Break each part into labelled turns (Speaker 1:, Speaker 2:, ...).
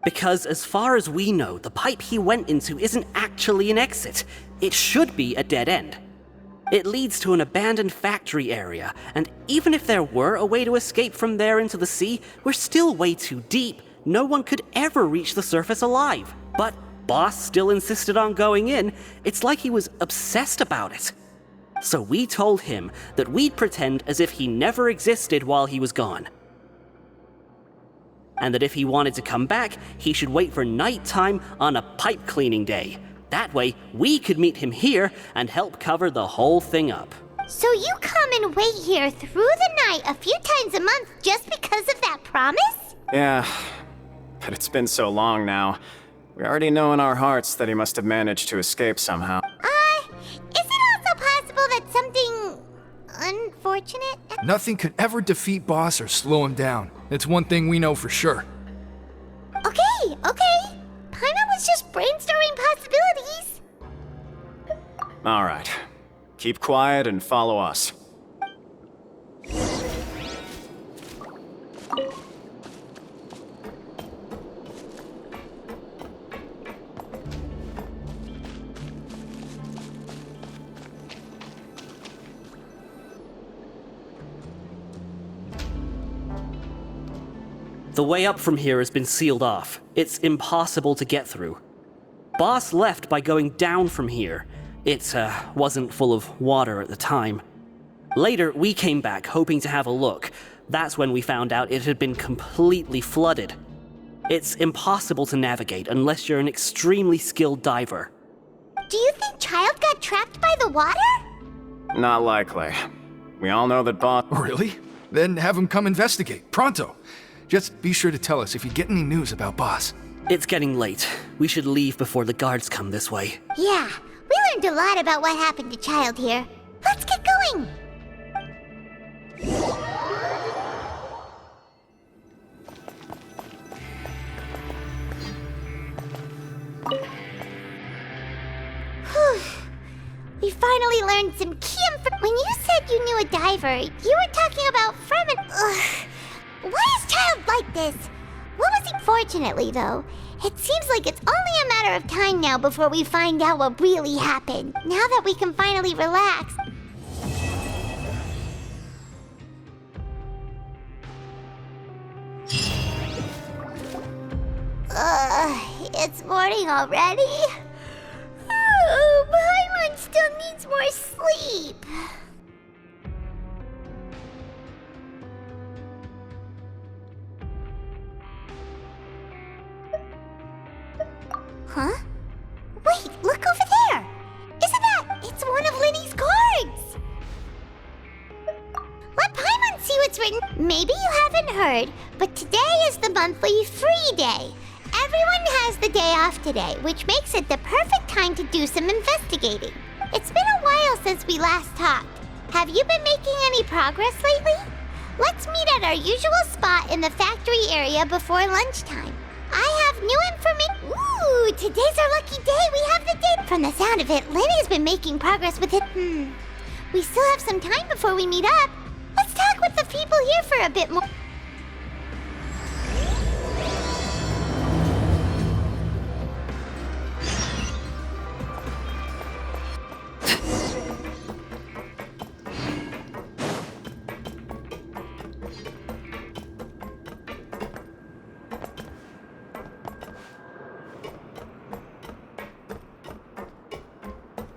Speaker 1: Because as far as we know, the pipe he went into isn't actually an exit. It should be a dead end. It leads to an abandoned factory area, and even if there were a way to escape from there into the sea, we're still way too deep. No one could ever reach the surface alive. But Boss still insisted on going in. It's like he was obsessed about it. So we told him that we'd pretend as if he never existed while he was gone. And that if he wanted to come back, he should wait for nighttime on a pipe cleaning day. That way, we could meet him here and help cover the whole thing up.
Speaker 2: So you come and wait here through the night a few times a month just because of that promise?
Speaker 3: Yeah, but it's been so long now. We already know in our hearts that he must have managed to escape somehow.
Speaker 2: Is it also possible that something unfortunate?
Speaker 4: Nothing could ever defeat Boss or slow him down. It's one thing we know for sure.
Speaker 2: Okay. Paimon was just brainstorming possibilities.
Speaker 3: All right. Keep quiet and follow us.
Speaker 1: The way up from here has been sealed off. It's impossible to get through. Boss left by going down from here. It wasn't full of water at the time. Later, we came back hoping to have a look. That's when we found out it had been completely flooded. It's impossible to navigate unless you're an extremely skilled diver.
Speaker 2: Do you think Child got trapped by the water?
Speaker 3: Not likely. We all know that Boss...
Speaker 4: Really? Then have him come investigate, pronto. Just be sure to tell us if you get any news about Boss.
Speaker 1: It's getting late. We should leave before the guards come this way.
Speaker 2: Yeah, we learned a lot about what happened to Child here. Let's get going! Whew. We finally learned some key info. When you said you knew a diver, you were talking about Fremen. Ugh. Why is Child like this? What was he? Fortunately, though, it seems like it's only a matter of time now before we find out what really happened. Now that we can finally relax. It's morning already? Oh, Paimon still needs more sleep. Huh? Wait, look over there! Isn't that... It's one of Linny's cards! Let Paimon see what's written. Maybe you haven't heard, but today is the monthly free day. Everyone has the day off today, which makes it the perfect time to do some investigating. It's been a while since we last talked. Have you been making any progress lately? Let's meet at our usual spot in the factory area before lunchtime. I have new information. Ooh, today's our lucky day. We have the date. From the sound of it, Linny's been making progress with it. We still have some time before we meet up. Let's talk with the people here for a bit more.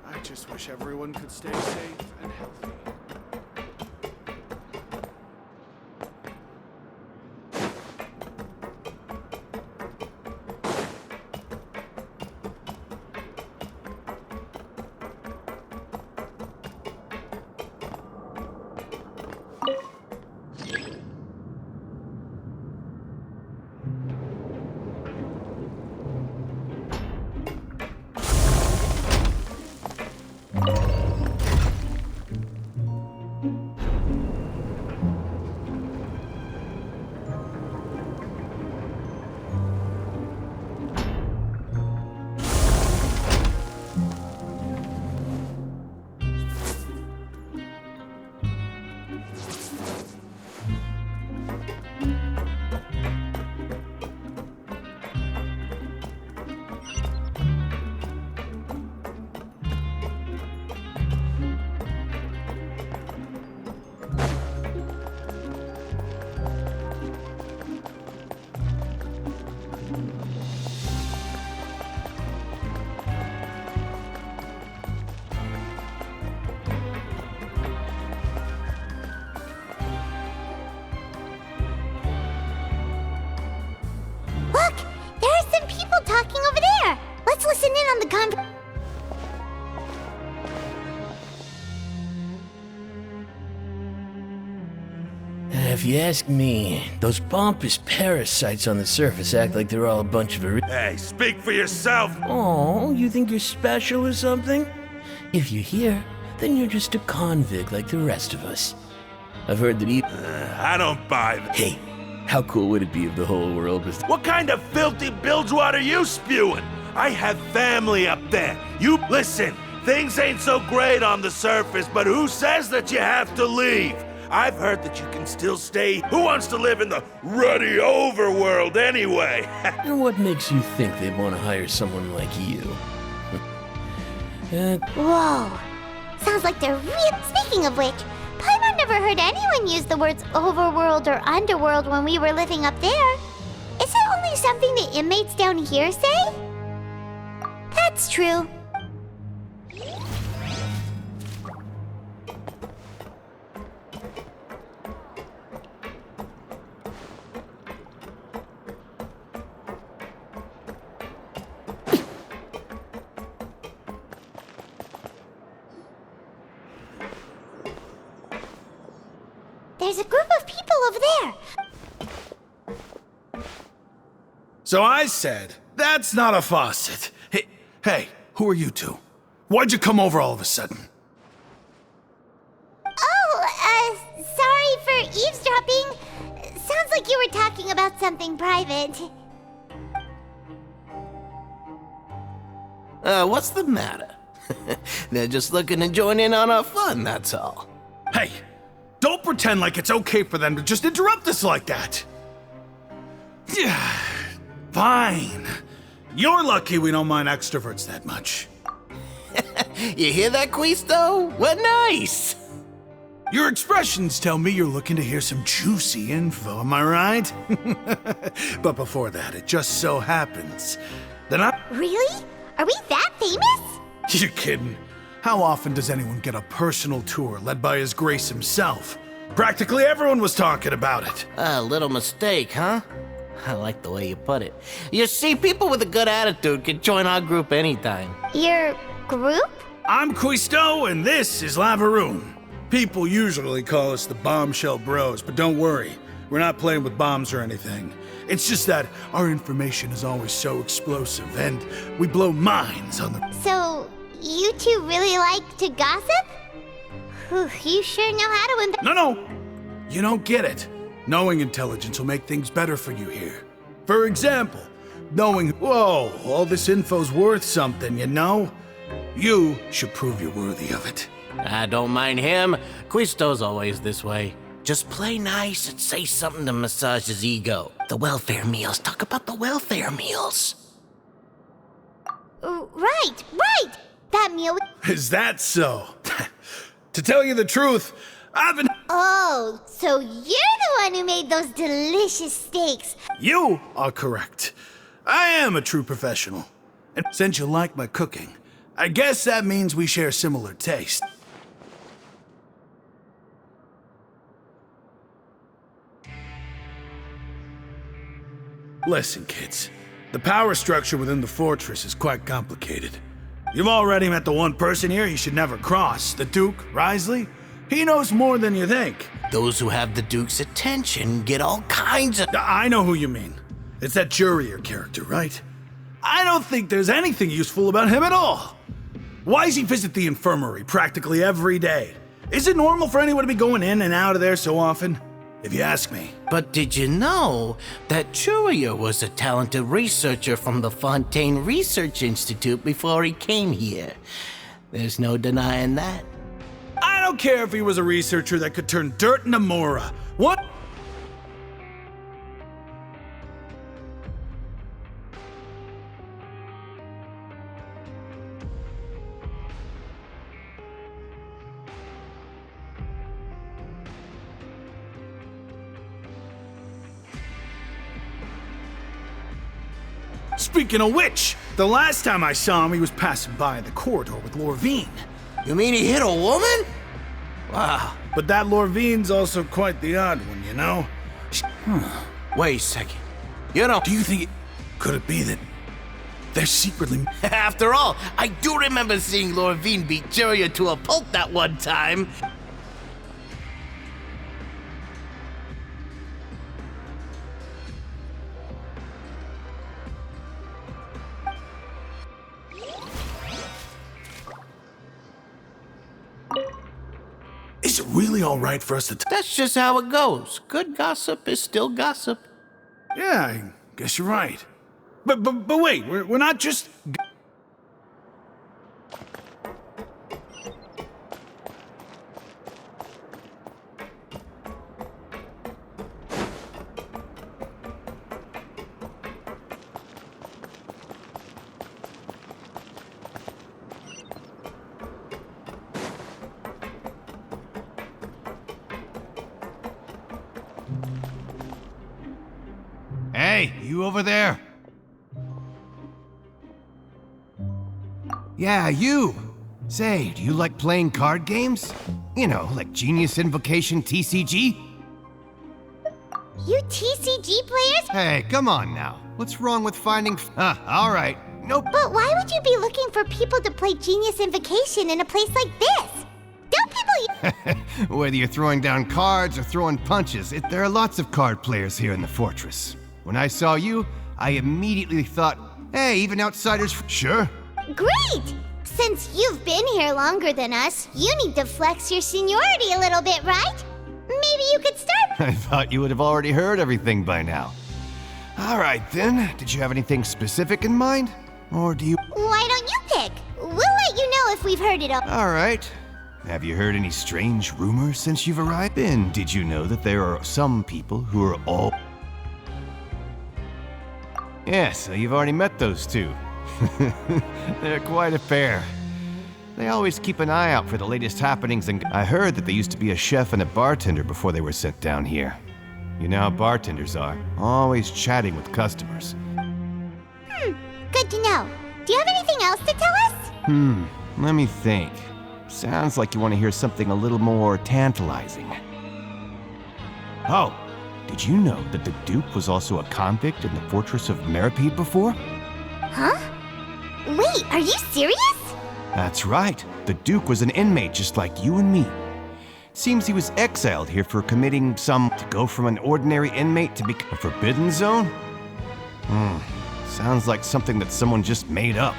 Speaker 5: I just wish everyone could stay safe and healthy.
Speaker 2: Look, there are some people talking over there. Let's listen in on the conversation.
Speaker 6: If you ask me, those pompous parasites on the surface act like they're all a bunch of
Speaker 7: Hey, speak for yourself!
Speaker 6: Oh, you think you're special or something? If you're here, then you're just a convict like the rest of us. I've heard that
Speaker 7: I don't buy that.
Speaker 6: Hey, how cool would it be if the whole world was...
Speaker 7: What kind of filthy bilgewater are you spewing? I have family up there. You listen, things ain't so great on the surface, but who says that you have to leave? I've heard that you can still stay. Who wants to live in the ruddy overworld anyway?
Speaker 6: And what makes you think they'd want to hire someone like you?
Speaker 2: Whoa. Sounds like they're real. Speaking of which, Paimon never heard anyone use the words overworld or underworld when we were living up there. Is it only something the inmates down here say? That's true. There's a group of people over there.
Speaker 5: So I said, that's not a faucet. Hey, who are you two? Why'd you come over all of a sudden?
Speaker 2: Oh, sorry for eavesdropping. Sounds like you were talking about something private.
Speaker 6: What's the matter? They're just looking to join in on our fun, that's all.
Speaker 5: Hey, don't pretend like it's okay for them to just interrupt us like that. Yeah, fine. You're lucky we don't mind extroverts that much.
Speaker 6: You hear that, Quisto? What nice!
Speaker 5: Your expressions tell me you're looking to hear some juicy info, am I right? But before that, it just so happens that
Speaker 2: Really? Are we that famous?
Speaker 5: You're kidding. How often does anyone get a personal tour led by His Grace himself? Practically everyone was talking about it.
Speaker 6: A little mistake, huh? I like the way you put it. You see, people with a good attitude can join our group anytime.
Speaker 2: Your group?
Speaker 5: I'm Quisto, and this is Lavaroon. People usually call us the Bombshell Bros, but don't worry. We're not playing with bombs or anything. It's just that our information is always so explosive, and we blow minds on the...
Speaker 2: So, you two really like to gossip? Whew, you sure know how to
Speaker 5: No, you don't get it. Knowing intelligence will make things better for you here. For example, knowing, whoa, all this info's worth something, you know? You should prove you're worthy of it.
Speaker 6: I don't mind him. Quisto's always this way. Just play nice and say something to massage his ego. The welfare meals. Talk about the welfare meals.
Speaker 2: Right. That meal...
Speaker 5: Is that so? To tell you the truth, I've been...
Speaker 2: Oh, so you're the one who made those delicious steaks.
Speaker 5: You are correct. I am a true professional. And since you like my cooking, I guess that means we share similar taste. Listen, kids. The power structure within the fortress is quite complicated. You've already met the one person here you should never cross, the Duke, Risley. He knows more than you think.
Speaker 6: Those who have the Duke's attention get all kinds of...
Speaker 5: I know who you mean. It's that Jurier character, right? I don't think there's anything useful about him at all. Why does he visit the infirmary practically every day? Is it normal for anyone to be going in and out of there so often? If you ask me.
Speaker 6: But did you know that Jurier was a talented researcher from the Fontaine Research Institute before he came here? There's no denying that.
Speaker 5: I don't care if he was a researcher that could turn dirt into Mora. What? Speaking of which, the last time I saw him, he was passing by in the corridor with Lorvine.
Speaker 6: You mean he hit a woman? Wow.
Speaker 5: But that Lorvine's also quite the odd one, you know?
Speaker 6: Wait a second. You know...
Speaker 5: Do you think... Could it be that they're secretly...
Speaker 6: After all, I do remember seeing Lorvine beat Churia to a pulp that one time.
Speaker 5: Is it really all right for us to...
Speaker 6: That's just how it goes. Good gossip is still gossip.
Speaker 5: Yeah, I guess you're right. But wait, we're not just...
Speaker 8: Hey, you over there? Yeah, you! Say, do you like playing card games? You know, like Genius Invocation TCG?
Speaker 2: You TCG players?
Speaker 8: Hey, come on now. What's wrong with finding alright. Nope.
Speaker 2: But why would you be looking for people to play Genius Invocation in a place like this? Don't people...
Speaker 8: Whether you're throwing down cards or throwing punches, there are lots of card players here in the fortress. When I saw you, I immediately thought, hey, even outsiders... Sure.
Speaker 2: Great! Since you've been here longer than us, you need to flex your seniority a little bit, right? Maybe you could start...
Speaker 8: I thought you would have already heard everything by now. Alright then, did you have anything specific in mind? Or do you...
Speaker 2: Why don't you pick? We'll let you know if we've heard it all.
Speaker 8: Alright. Have you heard any strange rumors since you've arrived? And did you know that there are some people who are all... Yeah, so you've already met those two. They're quite a pair. They always keep an eye out for the latest happenings, and I heard that they used to be a chef and a bartender before they were sent down here. You know how bartenders are, always chatting with customers.
Speaker 2: Good to know. Do you have anything else to tell us?
Speaker 8: Let me think. Sounds like you want to hear something a little more tantalizing. Oh, did you know that the Duke was also a convict in the fortress of Meripede before?
Speaker 2: Huh? Wait, are you serious?
Speaker 8: That's right. The Duke was an inmate just like you and me. Seems he was exiled here for committing to go from an ordinary inmate to become a forbidden zone? Sounds like something that someone just made up.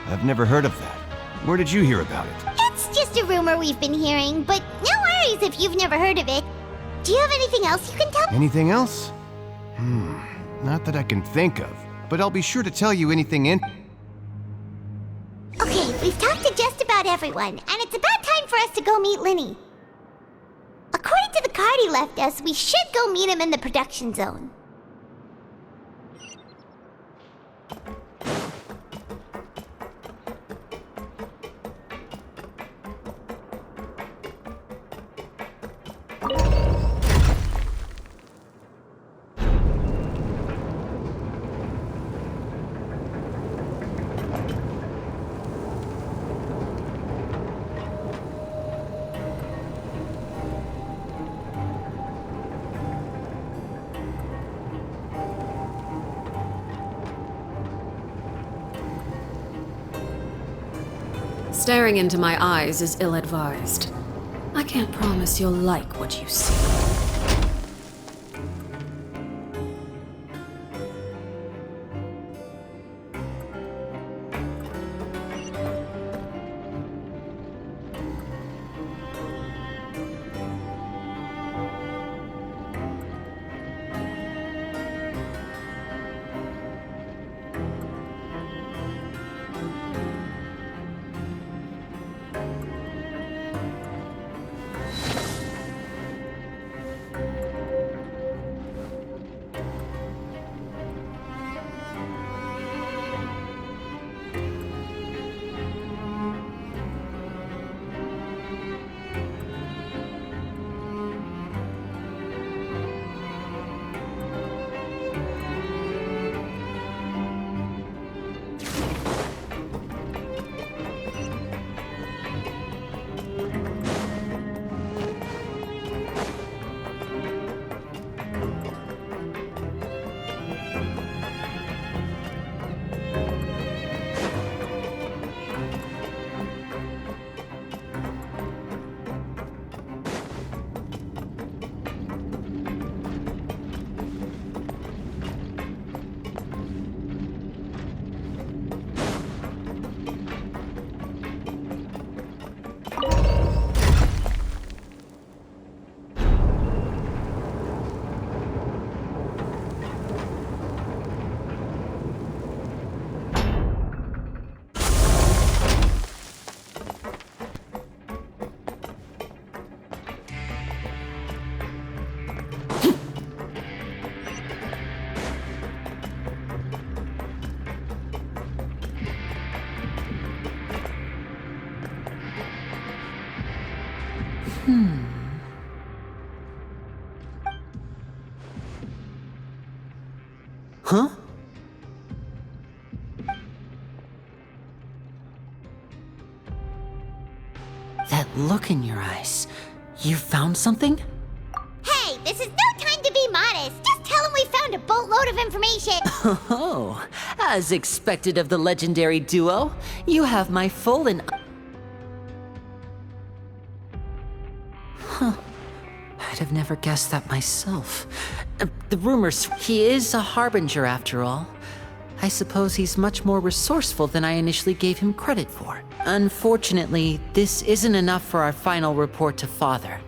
Speaker 8: I've never heard of that. Where did you hear about it?
Speaker 2: It's just a rumor we've been hearing, but no worries if you've never heard of it. Do you have anything else you can tell me?
Speaker 8: Anything else? Not that I can think of, but I'll be sure to tell you anything in...
Speaker 2: Okay, we've talked to just about everyone, and it's about time for us to go meet Linny. According to the card he left us, we should go meet him in the production zone.
Speaker 9: Staring into my eyes is ill-advised. I can't promise you'll like what you see.
Speaker 1: Huh? That look in your eyes. You found something?
Speaker 2: Hey, this is no time to be modest. Just tell him we found a boatload of information.
Speaker 10: Oh, as expected of the legendary duo, you have my full and... Huh. I'd have never guessed that myself. The rumors, he is a harbinger after all. I suppose he's much more resourceful than I initially gave him credit for. Unfortunately, this isn't enough for our final report to Father.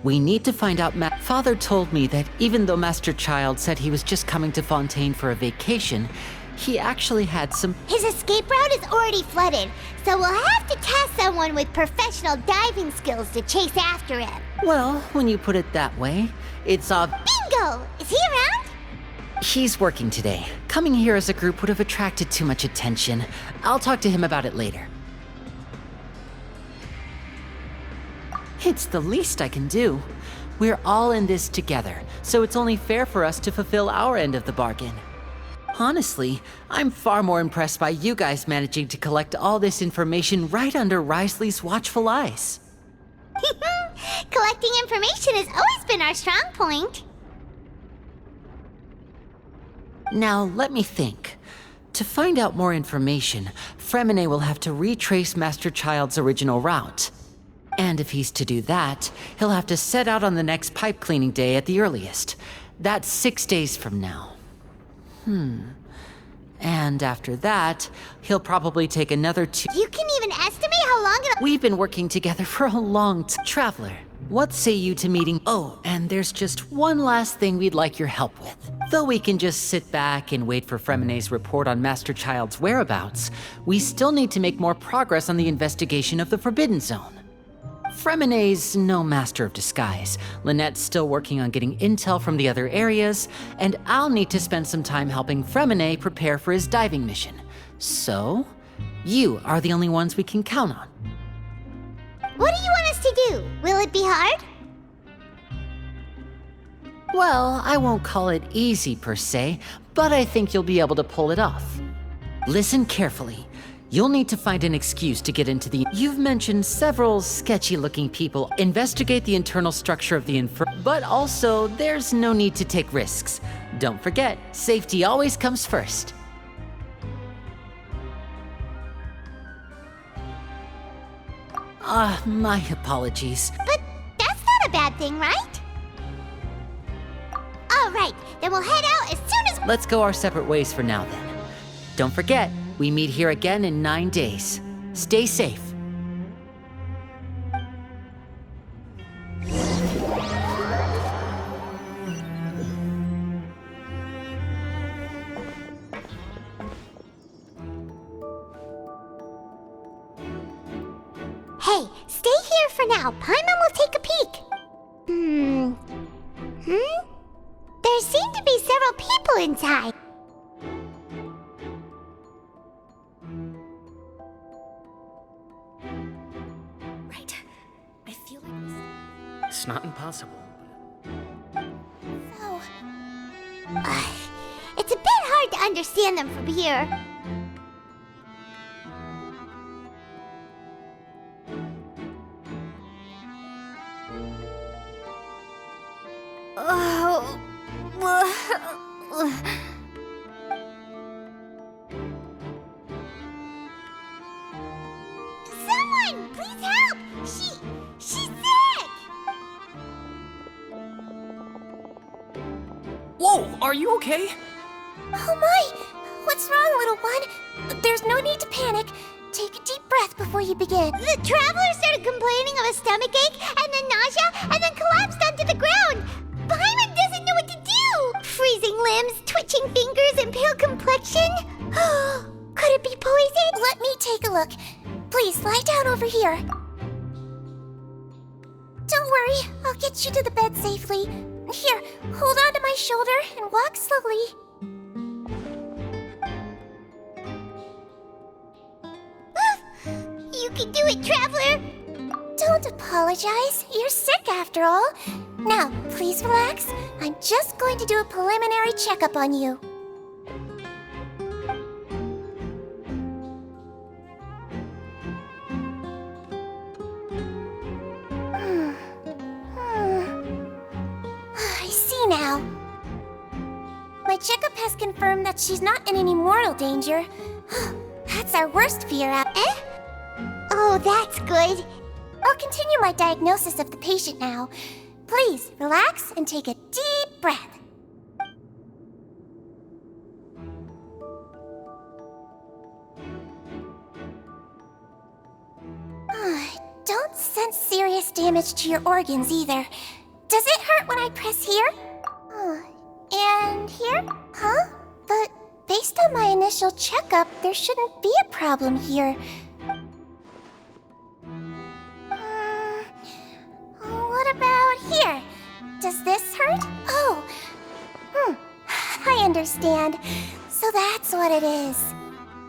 Speaker 10: We need to find out. Father told me that even though Master Child said he was just coming to Fontaine for a vacation, he actually had some...
Speaker 2: His escape route is already flooded, so we'll have to task someone with professional diving skills to chase after him.
Speaker 10: Well, when you put it that way, it's
Speaker 2: Bingo! Is he around?
Speaker 10: He's working today. Coming here as a group would have attracted too much attention. I'll talk to him about it later. It's the least I can do. We're all in this together, so it's only fair for us to fulfill our end of the bargain. Honestly, I'm far more impressed by you guys managing to collect all this information right under Risley's watchful eyes.
Speaker 2: Collecting information has always been our strong point.
Speaker 10: Now, let me think. To find out more information, Fremine will have to retrace Master Child's original route. And if he's to do that, he'll have to set out on the next pipe cleaning day at the earliest. That's 6 days from now. And after that, he'll probably take another 2...
Speaker 2: You can even estimate how long it'll...
Speaker 10: We've been working together for a long time. Traveler, what say you to meeting... Oh, and there's just one last thing we'd like your help with. Though we can just sit back and wait for Fremine's report on Master Child's whereabouts, we still need to make more progress on the investigation of the Forbidden Zone. Fremine's no master of disguise. Lynette's still working on getting intel from the other areas, and I'll need to spend some time helping Fremine prepare for his diving mission. So, you are the only ones we can count on.
Speaker 2: What do you want us to do? Will it be hard?
Speaker 10: Well, I won't call it easy per se, but I think you'll be able to pull it off. Listen carefully. You'll need to find an excuse to get into the... You've mentioned several sketchy-looking people. Investigate the internal structure of the but also, there's no need to take risks. Don't forget, safety always comes first. My apologies.
Speaker 2: But that's not a bad thing, right? All right, then we'll head out as soon as...
Speaker 10: Let's go our separate ways for now, then. Don't forget, we meet here again in 9 days. Stay safe.
Speaker 2: Hey, stay here for now. Paimon will take a peek. There seem to be several people inside.
Speaker 9: Right. I feel like
Speaker 1: It's not impossible.
Speaker 2: So, it's a bit hard to understand them from here. Someone, please help! She's sick!
Speaker 1: Whoa, are you okay?
Speaker 2: Oh my! What's wrong, little one? There's no need to panic. Take a deep breath before you begin. The traveler started complaining of a stomachache, and then nausea, and then collapsed onto the ground. Paimon doesn't know what to do! Freezing limbs, twitching fingers, and pale complexion? Could it be poison? Let me take a look. Please, lie down over here. Don't worry, I'll get you to the bed safely. Here, hold on to my shoulder and walk slowly. You can do it, Traveler! Don't Don't apologize. You're sick after all. Now, please relax. I'm just going to do a preliminary checkup on you. I see now. My checkup has confirmed that she's not in any mortal danger. That's our worst fear out. Oh, that's good. I'll continue my diagnosis of the patient now. Please, relax and take a deep breath. Don't sense serious damage to your organs either. Does it hurt when I press here? And here? Huh? But based on my initial checkup, there shouldn't be a problem here. What about here? Does this hurt? Oh. I understand. So that's what it is.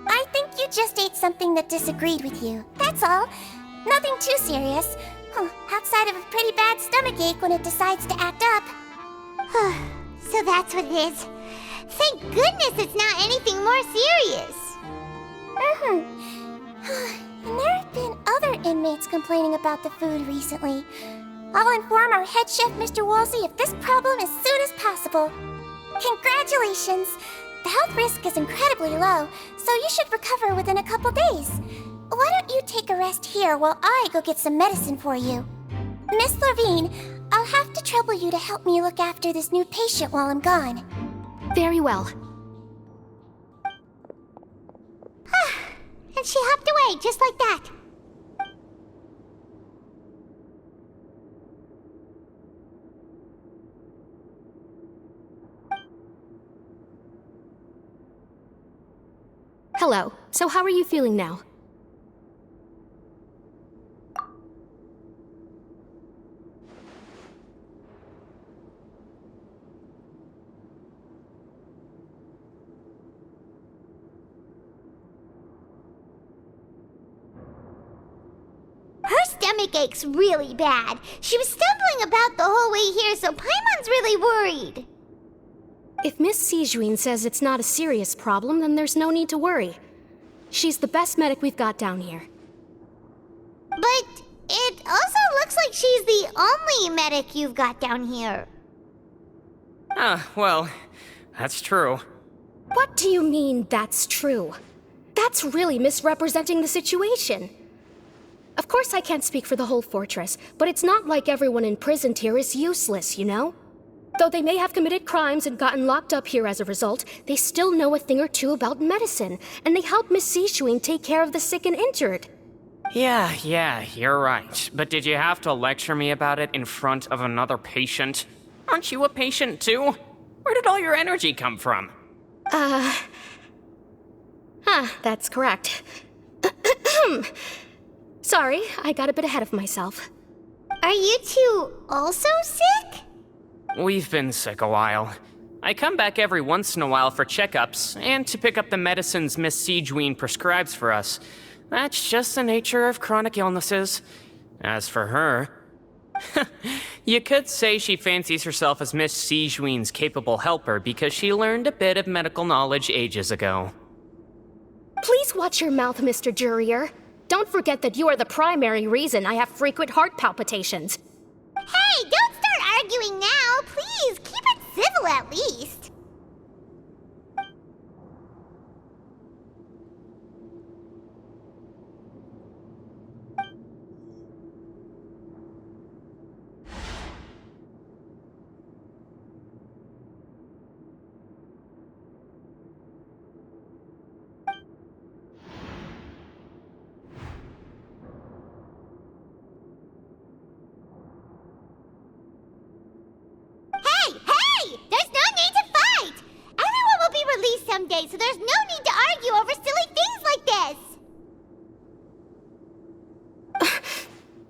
Speaker 2: I think you just ate something that disagreed with you. That's all. Nothing too serious. Outside of a pretty bad stomachache when it decides to act up. So that's what it is. Thank goodness it's not anything more serious. And there have been other inmates complaining about the food recently. I'll inform our head chef, Mr. Wolsey, of this problem as soon as possible. Congratulations! The health risk is incredibly low, so you should recover within a couple days. Why don't you take a rest here while I go get some medicine for you? Miss Levine, I'll have to trouble you to help me look after this new patient while I'm gone.
Speaker 11: Very well.
Speaker 2: And she hopped away just like that.
Speaker 11: Hello. So how are you feeling now?
Speaker 2: Her stomach aches really bad. She was stumbling about the whole way here, so Paimon's really worried.
Speaker 11: If Miss Sijuin says it's not a serious problem, then there's no need to worry. She's the best medic we've got down here.
Speaker 2: But it also looks like she's the only medic you've got down here.
Speaker 1: Well, that's true.
Speaker 11: What do you mean, that's true? That's really misrepresenting the situation. Of course I can't speak for the whole fortress, but it's not like everyone imprisoned here is useless, you know? Though they may have committed crimes and gotten locked up here as a result, they still know a thing or two about medicine, and they help Miss Sijuin take care of the sick and injured.
Speaker 12: Yeah, you're right. But did you have to lecture me about it in front of another patient? Aren't you a patient too? Where did all your energy come from?
Speaker 11: That's correct. Sorry, I got a bit ahead of myself.
Speaker 2: Are you two also sick?
Speaker 12: We've been sick a while. I come back every once in a while for checkups, and to pick up the medicines Miss Sijuin prescribes for us. That's just the nature of chronic illnesses. As for her... you could say she fancies herself as Miss Sijuin's capable helper because she learned a bit of medical knowledge ages ago.
Speaker 11: Please watch your mouth, Mr. Jurier. Don't forget that you are the primary reason I have frequent heart palpitations.
Speaker 2: Hey, don't start arguing now! Please, keep it civil at least. Someday, so there's no need to argue over silly things like this.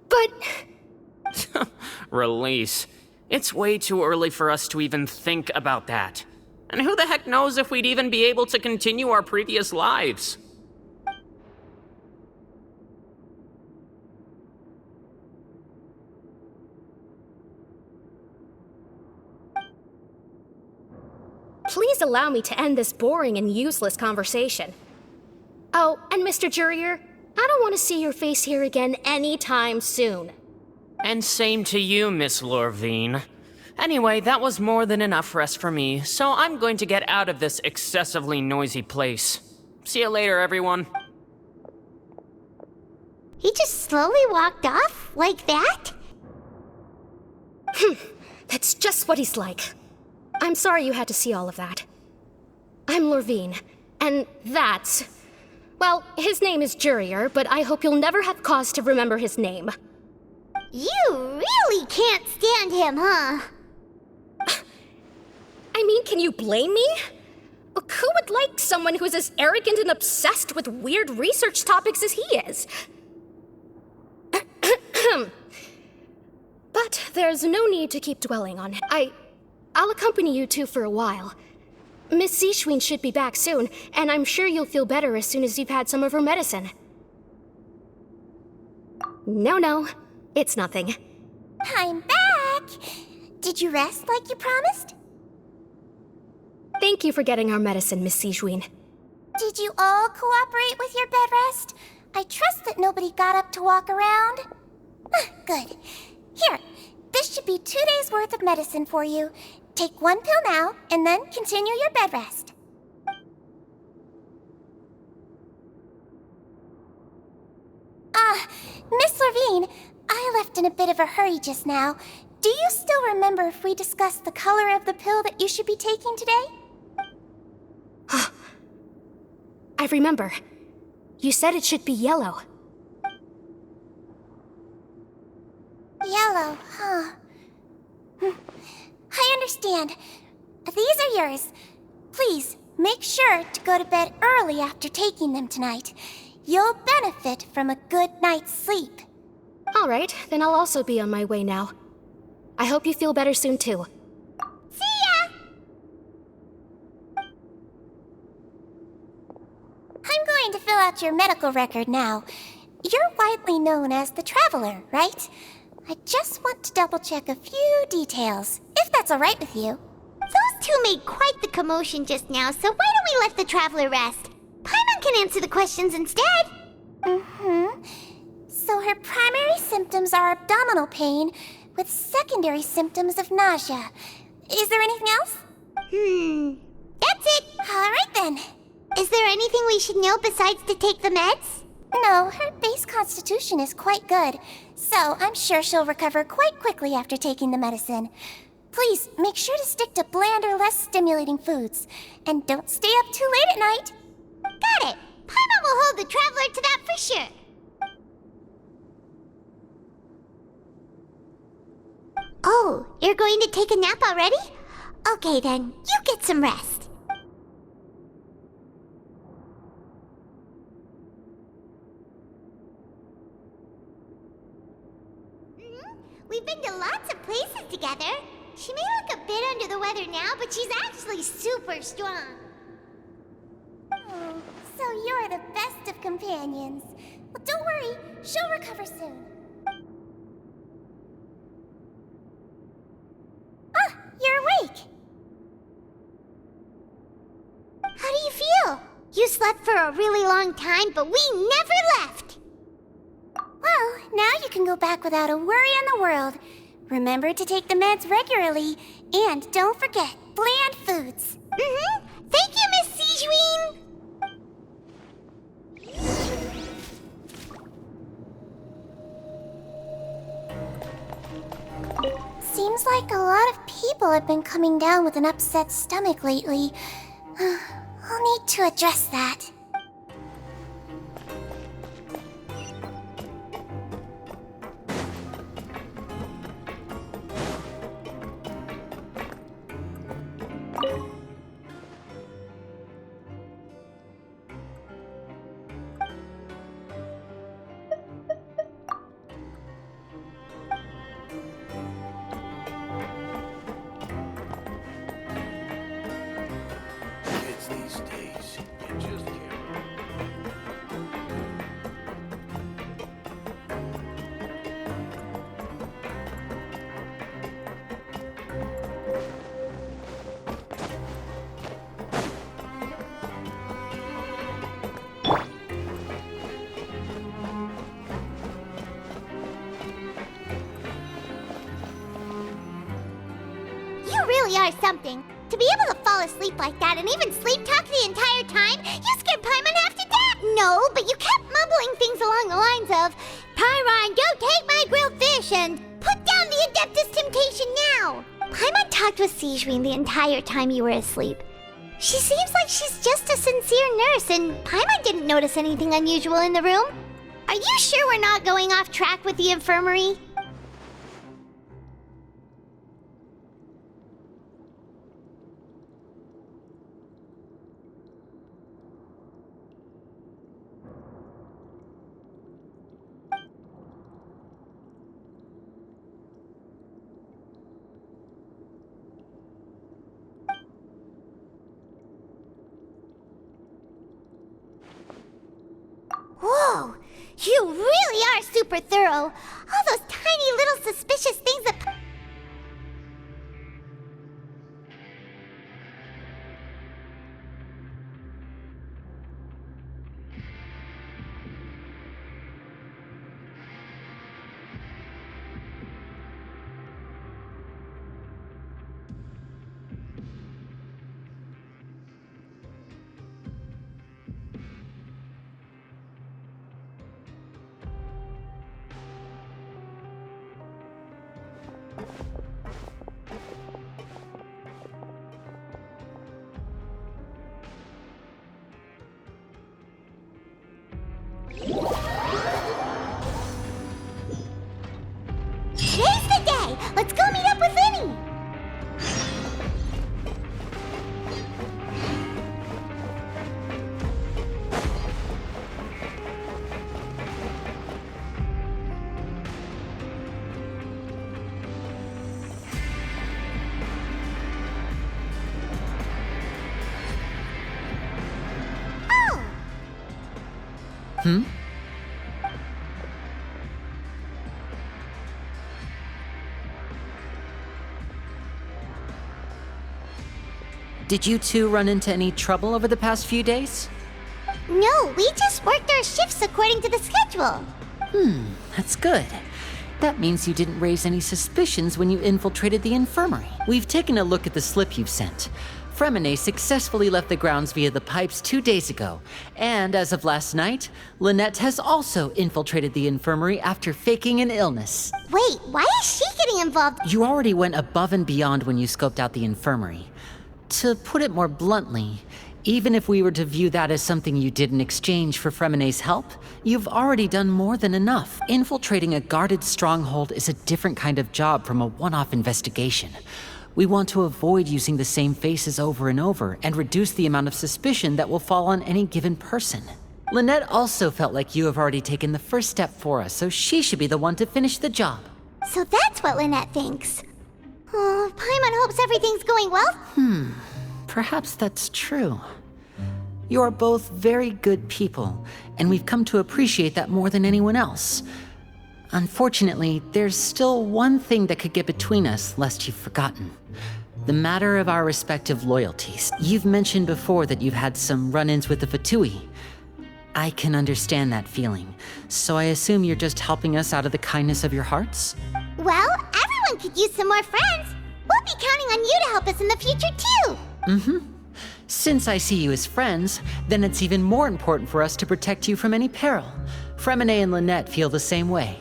Speaker 12: But... Release. It's way too early for us to even think about that. And who the heck knows if we'd even be able to continue our previous lives?
Speaker 11: please allow me to end this boring and useless conversation. Oh, and Mr. Jurier, I don't want to see your face here again anytime soon.
Speaker 12: And same to you, Miss Lorvine. Anyway, that was more than enough rest for me, so I'm going to get out of this excessively noisy place. See you later, everyone.
Speaker 2: He just slowly walked off like that?
Speaker 11: That's just what he's like. I'm sorry you had to see all of that. I'm Lorvine, and that's... Well, his name is Jurier, but I hope you'll never have cause to remember his name.
Speaker 2: You really can't stand him, huh?
Speaker 11: I mean, can you blame me? Who would like someone who's as arrogant and obsessed with weird research topics as he is? But there's no need to keep dwelling on it. I'll accompany you two for a while. Miss Seashween should be back soon, and I'm sure you'll feel better as soon as you've had some of her medicine. No, it's nothing.
Speaker 2: I'm back! Did you rest like you promised?
Speaker 11: Thank you for getting our medicine, Miss Seashween.
Speaker 2: Did you all cooperate with your bed rest? I trust that nobody got up to walk around. Good. Here, this should be 2 days' worth of medicine for you. Take 1 pill now, and then continue your bed rest. Miss Lorvine, I left in a bit of a hurry just now. Do you still remember if we discussed the color of the pill that you should be taking today?
Speaker 11: I remember. You said it should be yellow.
Speaker 2: Yellow, huh? I understand. These are yours. Please, make sure to go to bed early after taking them tonight. You'll benefit from a good night's sleep.
Speaker 11: All right, then I'll also be on my way now. I hope you feel better soon, too.
Speaker 2: See ya! I'm going to fill out your medical record now. You're widely known as the Traveler, right? I just want to double-check a few details, if that's all right with you. Those two made quite the commotion just now, so why don't we let the Traveler rest? Paimon can answer the questions instead. So her primary symptoms are abdominal pain, with secondary symptoms of nausea. Is there anything else? That's it. All right then. Is there anything we should know besides to take the meds? No, her base constitution is quite good, so I'm sure she'll recover quite quickly after taking the medicine. Please, make sure to stick to bland or less stimulating foods, and don't stay up too late at night. Got it. Paimon will hold the Traveler to that for sure. Oh, you're going to take a nap already? Okay then, you get some rest. We've been to lots of places together. She may look a bit under the weather now, but she's actually super strong. Oh, so you're the best of companions. Well, don't worry, she'll recover soon. Ah, you're awake. How do you feel? You slept for a really long time, but we never left. Well, now you can go back without a worry in the world. Remember to take the meds regularly, and don't forget, bland foods. Thank you, Miss Seashween! Seems like a lot of people have been coming down with an upset stomach lately. I'll need to address that.
Speaker 7: Kids these days, you just can't
Speaker 2: something. To be able to fall asleep like that and even sleep talk the entire time, you scared Paimon half to death! No, but you kept mumbling things along the lines of, Pyron, don't take my grilled fish, and put down the Adeptus Temptation now! Paimon talked with Sigewinne the entire time you were asleep. She seems like she's just a sincere nurse, and Paimon didn't notice anything unusual in the room. Are you sure we're not going off track with the infirmary? Whoa! You really are super thorough! All those tiny little suspicious things that... Today's the day! Let's go meet up with Vinny!
Speaker 10: Hmm? Did you two run into any trouble over the past few days?
Speaker 2: No, we just worked our shifts according to the schedule.
Speaker 10: That's good. That means you didn't raise any suspicions when you infiltrated the infirmary. We've taken a look at the slip you've sent. Fremine successfully left the grounds via the pipes 2 days ago, and as of last night, Lynette has also infiltrated the infirmary after faking an illness.
Speaker 2: Wait, why is she getting involved?
Speaker 10: You already went above and beyond when you scoped out the infirmary. To put it more bluntly, even if we were to view that as something you did in exchange for Fremine's help, you've already done more than enough. Infiltrating a guarded stronghold is a different kind of job from a one-off investigation. We want to avoid using the same faces over and over and reduce the amount of suspicion that will fall on any given person. Lynette also felt like you have already taken the first step for us, so she should be the one to finish the job.
Speaker 2: So that's what Lynette thinks. Oh, Paimon hopes everything's going well?
Speaker 10: Perhaps that's true. You are both very good people, and we've come to appreciate that more than anyone else. Unfortunately, there's still one thing that could get between us, lest you've forgotten. The matter of our respective loyalties. You've mentioned before that you've had some run-ins with the Fatui. I can understand that feeling, so I assume you're just helping us out of the kindness of your hearts?
Speaker 2: Well, everyone could use some more friends. We'll be counting on you to help us in the future, too.
Speaker 10: Since I see you as friends, then it's even more important for us to protect you from any peril. Fremine and Lynette feel the same way.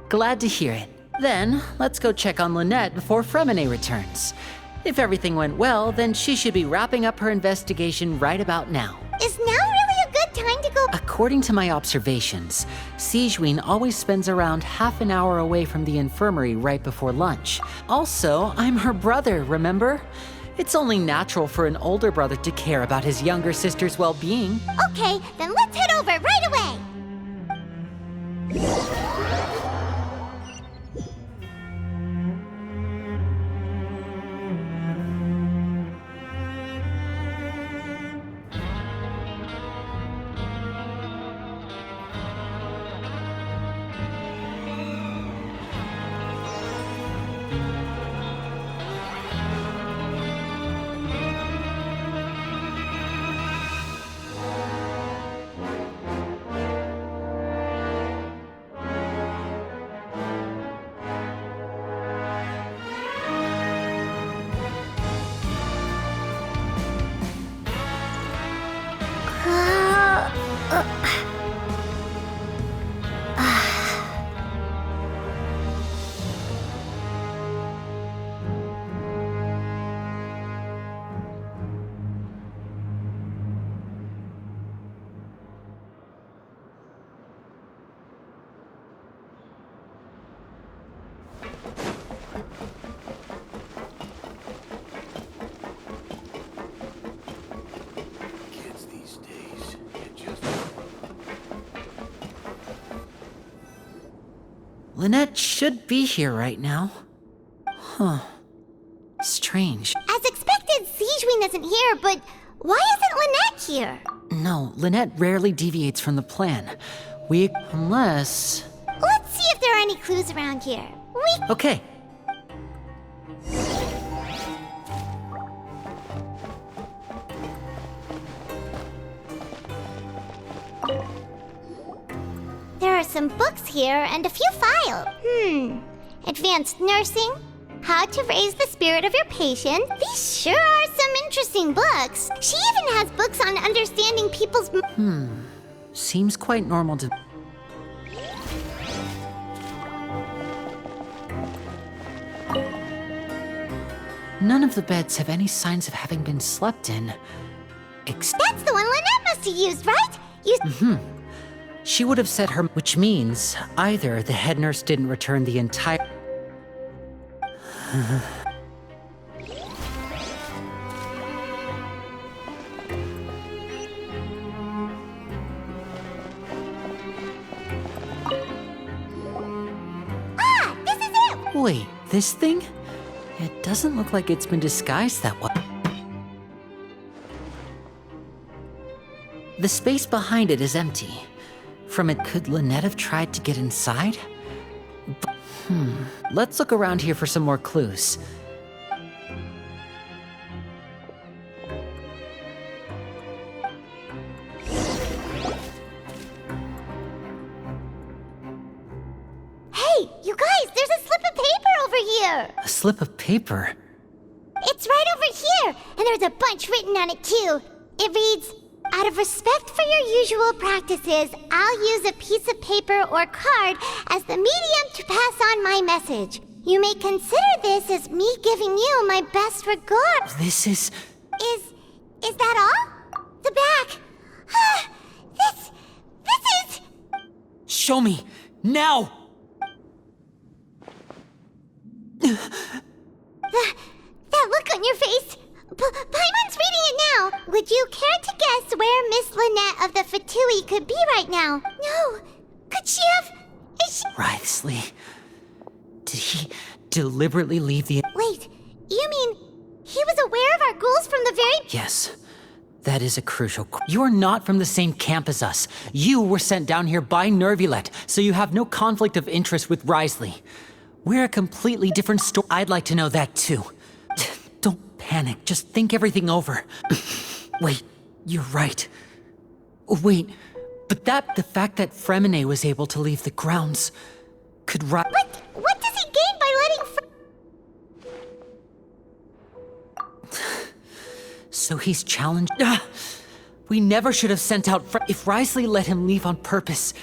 Speaker 10: Glad to hear it. Then, let's go check on Lynette before Fremine returns. If everything went well, then she should be wrapping up her investigation right about now.
Speaker 2: Is now really a good time to go?
Speaker 10: According to my observations, Sigewinne always spends around half an hour away from the infirmary right before lunch. Also, I'm her brother, remember? It's only natural for an older brother to care about his younger sister's well-being.
Speaker 2: Okay, then let's head over right away.
Speaker 10: Lynette should be here right now. Huh. Strange.
Speaker 2: As expected, Sijwin isn't here, but why isn't Lynette here?
Speaker 10: No, Lynette rarely deviates from the plan. Unless...
Speaker 2: Let's see if there are any clues around here.
Speaker 10: Okay.
Speaker 2: There are some books here and a few files. Advanced nursing, how to raise the spirit of your patient. These sure are some interesting books. She even has books on understanding people's...
Speaker 10: Seems quite normal to... None of the beds have any signs of having been slept in.
Speaker 2: That's the one Lynette must have used, right?
Speaker 10: She would have said her... Which means either the head nurse didn't return the entire...
Speaker 2: This is it!
Speaker 10: Wait, this thing? It doesn't look like it's been disguised that well. The space behind it is empty. From it, could Lynette have tried to get inside? Let's look around here for some more clues.
Speaker 2: Hey, you guys, there's a slip of paper over here!
Speaker 10: A slip of paper?
Speaker 2: It's right over here, and there's a bunch written on it too. It reads, out of respect for your usual practices, I'll use a piece of paper or card as the medium to pass on my message. You may consider this as me giving you my best regards.
Speaker 10: This is...
Speaker 2: Is that all? The back. This is...
Speaker 10: Show me! Now!
Speaker 2: That look on your face. Paimon's reading it now. Would you care to guess where Miss Lynette of the Fatui could be right now? No. Could she have... Is she...
Speaker 10: Wriothesley. Did he deliberately leave the...
Speaker 2: Wait, you mean he was aware of our goals from the very...
Speaker 10: Yes. That is a crucial... You're not from the same camp as us. You were sent down here by Nervulet, so you have no conflict of interest with Wriothesley. We're a completely different story. I'd like to know that too. Don't panic, just think everything over. Wait, you're right. Wait, but the fact that Fremine was able to leave the grounds could
Speaker 2: What does he gain by letting
Speaker 10: So he's challenged... We never should have sent out If Wriothesley let him leave on purpose,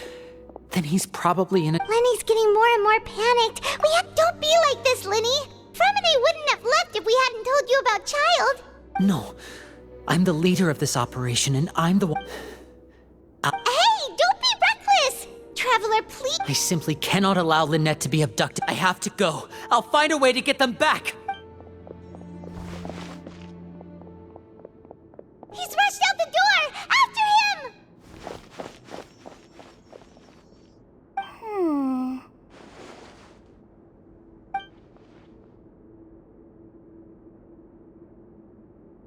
Speaker 10: then he's probably in a...
Speaker 2: Lenny's getting more and more panicked. Don't be like this, Lenny. Fremine wouldn't have left if we hadn't told you about Child.
Speaker 10: No, I'm the leader of this operation, and I'm the one...
Speaker 2: Hey, don't be reckless! Traveler, please...
Speaker 10: I simply cannot allow Lynette to be abducted. I have to go. I'll find a way to get them back!
Speaker 2: He's rushed out the door! After him!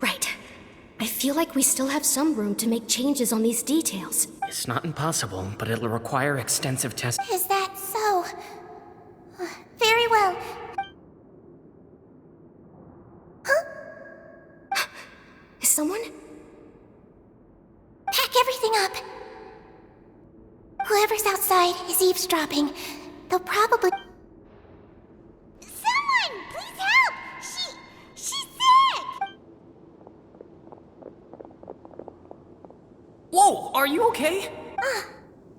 Speaker 11: Right. I feel like we still have some room to make changes on these details.
Speaker 12: It's not impossible, but it'll require extensive testing.
Speaker 2: Is that so? Very well. Huh?
Speaker 11: Is someone?
Speaker 2: Pack everything up. Whoever's outside is eavesdropping. They'll probably... Someone! Please help! She's sick!
Speaker 12: Whoa, are you okay?
Speaker 2: Ah,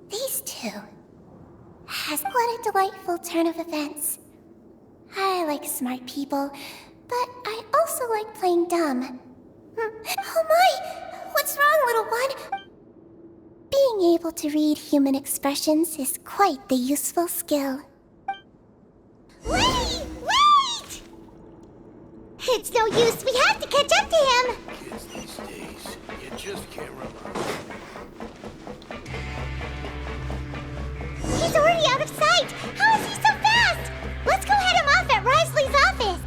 Speaker 2: these two. What a delightful turn of events. I like smart people, but I also like playing dumb. Oh my! What's wrong, little one? Being able to read human expressions is quite the useful skill. Wait! Wait! It's no use, we have to catch up to him!
Speaker 7: Kids these days, you just can't remember.
Speaker 2: He's already out of sight! How is he so fast? Let's go head him off at Risley's office!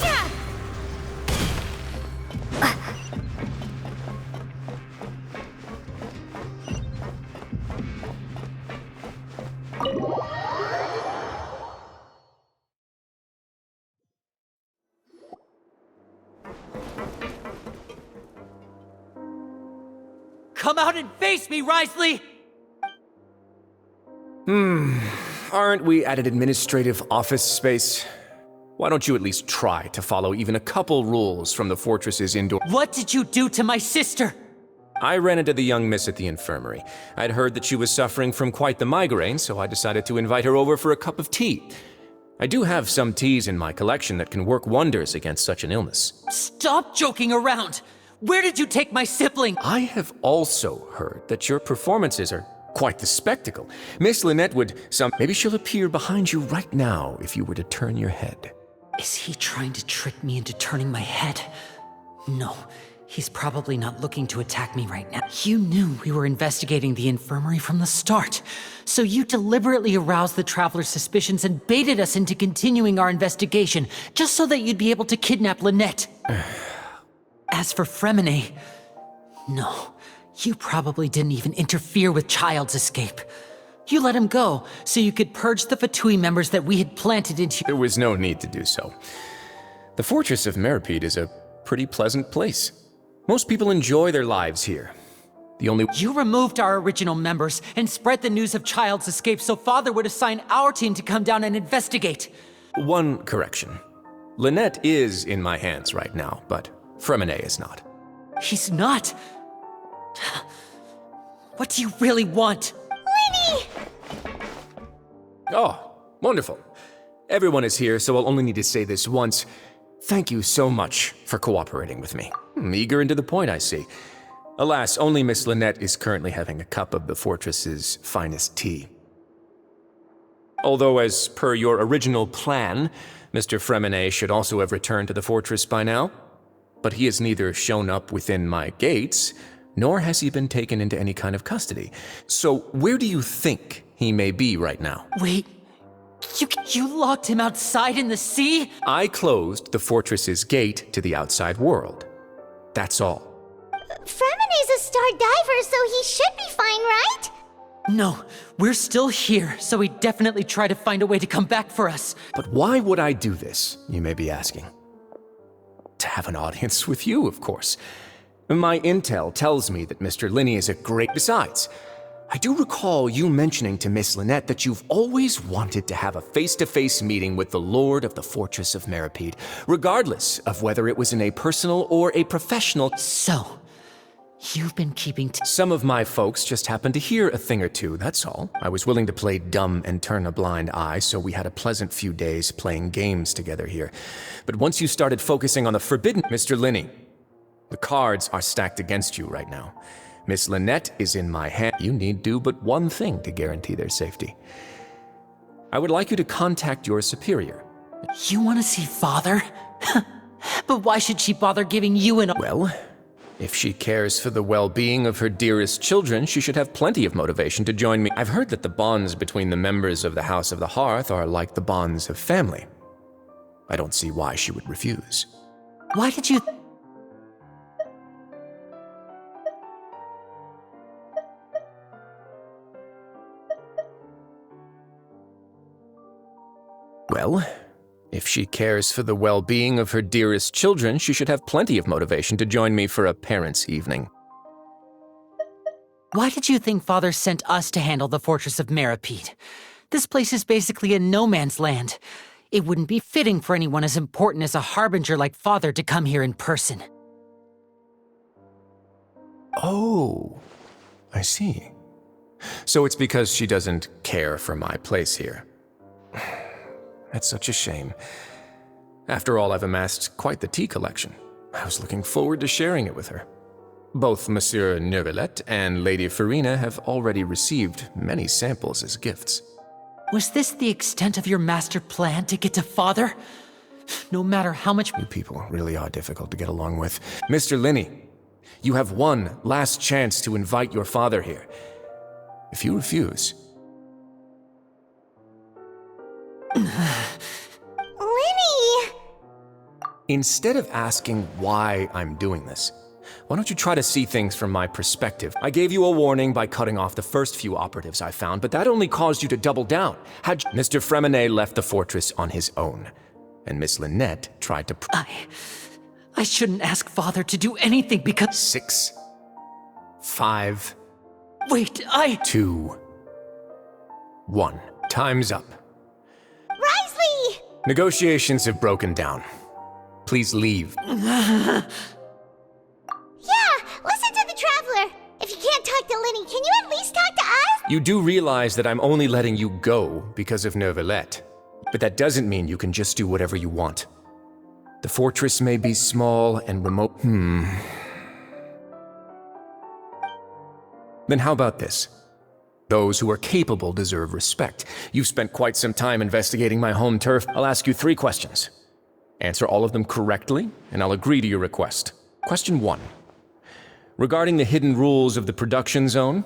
Speaker 2: Yeah!
Speaker 10: Come out and face me, Risley!
Speaker 13: Aren't we at an administrative office space? Why don't you at least try to follow even a couple rules from the fortress's indoor—
Speaker 10: What did you do to my sister?
Speaker 13: I ran into the young miss at the infirmary. I'd heard that she was suffering from quite the migraine, so I decided to invite her over for a cup of tea. I do have some teas in my collection that can work wonders against such an illness.
Speaker 10: Stop joking around! Where did you take my sibling?
Speaker 13: I have also heard that your performances are quite the spectacle. Miss Lynette would maybe she'll appear behind you right now if you were to turn your head.
Speaker 10: Is he trying to trick me into turning my head? No, he's probably not looking to attack me right now. You knew we were investigating the infirmary from the start, so you deliberately aroused the Traveler's suspicions and baited us into continuing our investigation, just so that you'd be able to kidnap Lynette. As for Fremine, no, you probably didn't even interfere with Child's escape. You let him go, so you could purge the Fatui members that we had planted into—
Speaker 13: There was no need to do so. The Fortress of Meripede is a pretty pleasant place. Most people enjoy their lives here. The only—
Speaker 10: You removed our original members and spread the news of Child's escape so Father would assign our team to come down and investigate.
Speaker 13: One correction. Lynette is in my hands right now, but Fremine is not.
Speaker 10: He's not? What do you really want?
Speaker 2: Lenny!
Speaker 13: Oh, wonderful. Everyone is here, so I'll only need to say this once. Thank you so much for cooperating with me. Eager and to the point, I see. Alas, only Miss Lynette is currently having a cup of the fortress's finest tea. Although, as per your original plan, Mr. Fremine should also have returned to the fortress by now. But he has neither shown up within my gates, nor has he been taken into any kind of custody. So where do you think he may be right now?
Speaker 10: Wait, you locked him outside in the sea?
Speaker 13: I closed the fortress's gate to the outside world. That's all.
Speaker 2: Fremine's a star diver, so he should be fine, right?
Speaker 10: No, we're still here, so he'd definitely try to find a way to come back for us.
Speaker 13: But why would I do this, you may be asking? To have an audience with you, of course. My intel tells me that Mr. Linney is a great— Besides, I do recall you mentioning to Miss Lynette that you've always wanted to have a face-to-face meeting with the Lord of the Fortress of Meripede, regardless of whether it was in a personal or a professional—
Speaker 10: So, you've been keeping—
Speaker 13: Some of my folks just happened to hear a thing or two, that's all. I was willing to play dumb and turn a blind eye, so we had a pleasant few days playing games together here. But once you started focusing on the forbidden— Mr. Linney, the cards are stacked against you right now. Miss Lynette is in my hand. You need do but one thing to guarantee their safety. I would like you to contact your superior.
Speaker 10: You want to see Father? But why should she bother giving you an—
Speaker 13: Well, if she cares for the well-being of her dearest children, she should have plenty of motivation to join me. I've heard that the bonds between the members of the House of the Hearth are like the bonds of family. I don't see why she would refuse.
Speaker 10: Why did you—
Speaker 13: Well, if she cares for the well-being of her dearest children, she should have plenty of motivation to join me for a parents' evening.
Speaker 10: Why did you think Father sent us to handle the Fortress of Meripede? This place is basically a no-man's land. It wouldn't be fitting for anyone as important as a harbinger like Father to come here in person.
Speaker 13: Oh, I see. So it's because she doesn't care for my place here. That's such a shame. After all, I've amassed quite the tea collection. I was looking forward to sharing it with her. Both Monsieur Neuvillette and Lady Farina have already received many samples as gifts.
Speaker 10: Was this the extent of your master plan to get to Father? No matter how much—
Speaker 13: You people really are difficult to get along with. Mr. Linney, you have one last chance to invite your father here. If you refuse...
Speaker 2: Linny!
Speaker 13: Instead of asking why I'm doing this, why don't you try to see things from my perspective? I gave you a warning by cutting off the first few operatives I found, but that only caused you to double down. Had Mr. Fremenet left the fortress on his own, and Miss Lynette tried to...
Speaker 10: I shouldn't ask Father to do anything because—
Speaker 13: 6, 5...
Speaker 10: Wait,
Speaker 13: 2, 1. Time's up.
Speaker 2: Risley!
Speaker 13: Negotiations have broken down. Please leave.
Speaker 2: Yeah, listen to the Traveler. If you can't talk to Linny, can you at least talk to us?
Speaker 13: You do realize that I'm only letting you go because of Neuvillette. But that doesn't mean you can just do whatever you want. The fortress may be small and remote. Then how about this? Those who are capable deserve respect. You've spent quite some time investigating my home turf. I'll ask you 3 questions. Answer all of them correctly, and I'll agree to your request. Question 1. Regarding the hidden rules of the production zone,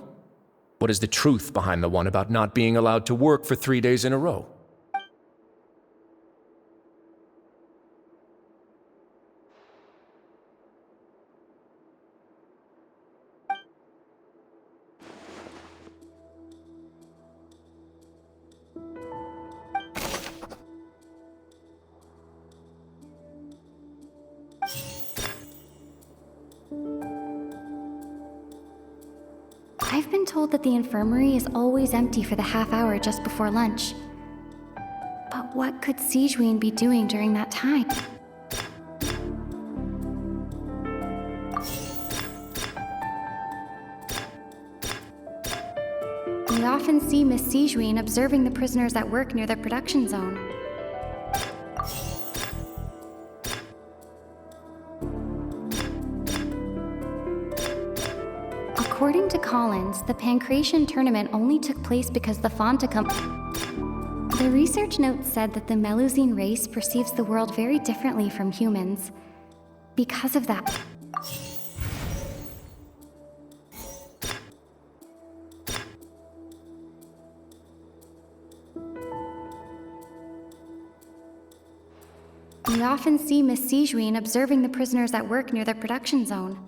Speaker 13: what is the truth behind the one about not being allowed to work for 3 days in a row?
Speaker 14: I've been told that the infirmary is always empty for the half hour just before lunch. But what could Sijuin be doing during that time? We often see Miss Sijuin observing the prisoners at work near the production zone. According to Collins, the Pancration tournament only took place because the Fonta Company... The research note said that the Melusine race perceives the world very differently from humans. Because of that... We often see Miss Sijuin observing the prisoners at work near the production zone.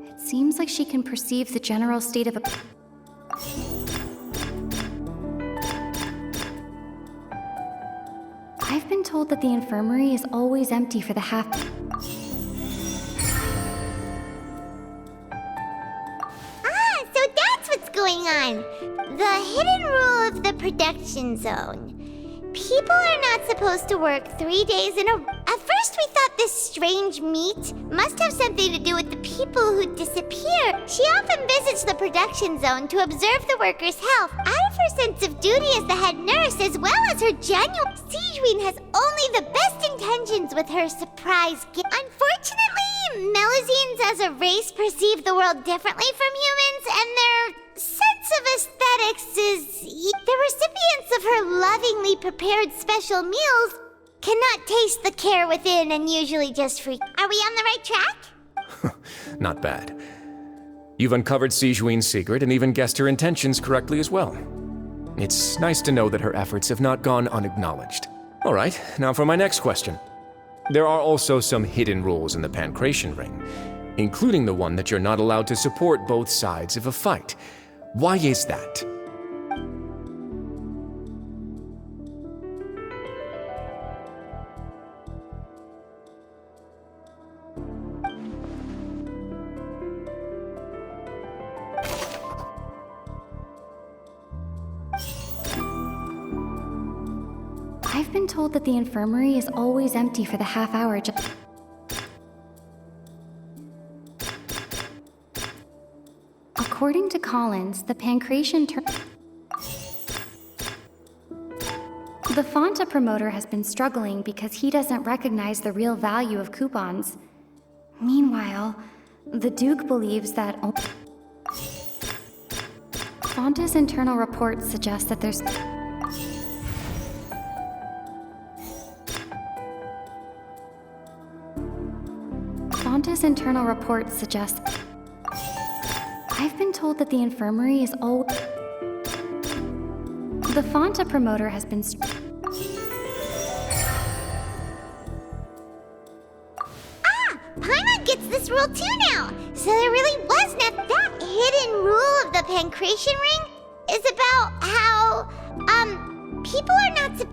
Speaker 14: It seems like she can perceive the general state of a... I've been told that the infirmary is always empty for the half...
Speaker 2: Ah, so that's what's going on. The hidden rule of the production zone. People are not supposed to work 3 days in a... At first we thought this strange meat must have something to do with the people who disappear. She often visits the production zone to observe the workers' health, out of her sense of duty as the head nurse, as well as her genuine... Sijuin has only the best intentions with her surprise gift. Unfortunately, Melusines as a race perceive the world differently from humans, and their sense of aesthetics is... The recipients of her lovingly prepared special meals cannot taste the care within and usually just freak. Are we on the right track?
Speaker 13: Not bad. You've uncovered Sijuin's secret and even guessed her intentions correctly as well. It's nice to know that her efforts have not gone unacknowledged. All right, now for my next question. There are also some hidden rules in the Pancration Ring, including the one that you're not allowed to support both sides of a fight. Why is that?
Speaker 14: I've been told that the infirmary is always empty for the half hour. According to Collins, the pancreation The Fanta promoter has been struggling because he doesn't recognize the real value of coupons. Meanwhile, the Duke believes that Fanta's internal reports suggest that there's I've been told that the infirmary is The Fanta promoter has been
Speaker 2: Paimon gets this rule too now. So there really was that hidden rule of the pancreation ring is about how,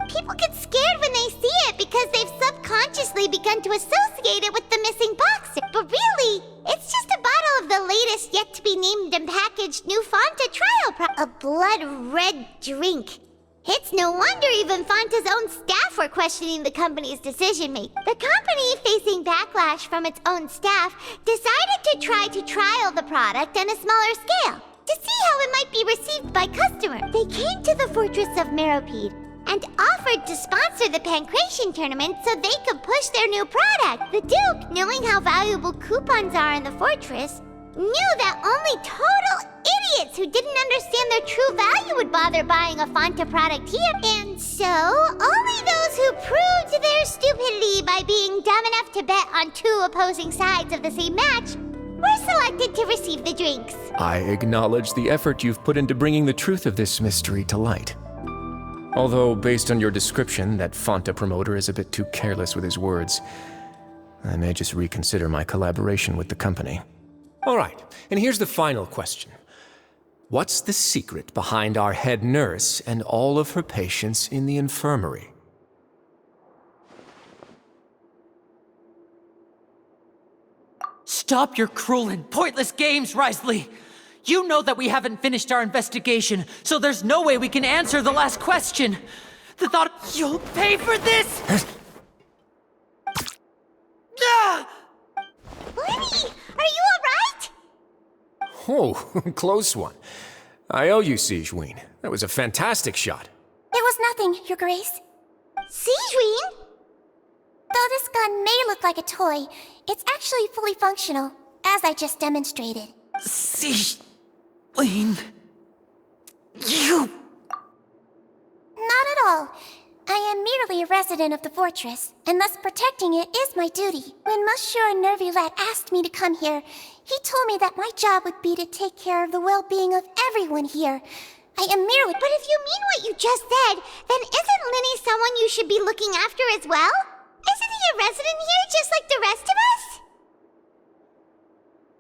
Speaker 2: people get scared when they see it because they've subconsciously begun to associate it with the missing box. But really, it's just a bottle of the latest yet to be named and packaged new Fanta trial a blood red drink. It's no wonder even Fanta's own staff were questioning the company's decision-making. The company, facing backlash from its own staff, decided to try to trial the product on a smaller scale to see how it might be received by customers. They came to the fortress of Meropide and offered to sponsor the pancreation tournament so they could push their new product. The Duke, knowing how valuable coupons are in the fortress, knew that only total idiots who didn't understand their true value would bother buying a Fanta product here. And so, only those who proved their stupidity by being dumb enough to bet on two opposing sides of the same match were selected to receive the drinks.
Speaker 13: I acknowledge the effort you've put into bringing the truth of this mystery to light. Although, based on your description, that Fanta promoter is a bit too careless with his words, I may just reconsider my collaboration with the company. All right, and here's the final question. What's the secret behind our head nurse and all of her patients in the infirmary?
Speaker 10: Stop your cruel and pointless games, Risley! You know that we haven't finished our investigation, so there's no way we can answer the last question. The thought you'll pay for this?
Speaker 2: Lenny, are you alright?
Speaker 13: Oh, close one. I owe you, Sigewinne. That was a fantastic shot.
Speaker 15: It was nothing, Your Grace.
Speaker 2: Sigewinne?
Speaker 15: Though this gun may look like a toy, it's actually fully functional, as I just demonstrated.
Speaker 10: Sigewinne... You...
Speaker 15: Not at all. I am merely a resident of the fortress, and thus protecting it is my duty. When Monsieur Nervulette asked me to come here, he told me that my job would be to take care of the well-being of everyone here. I am merely—
Speaker 2: But if you mean what you just said, then isn't Lenny someone you should be looking after as well? Isn't he a resident here just like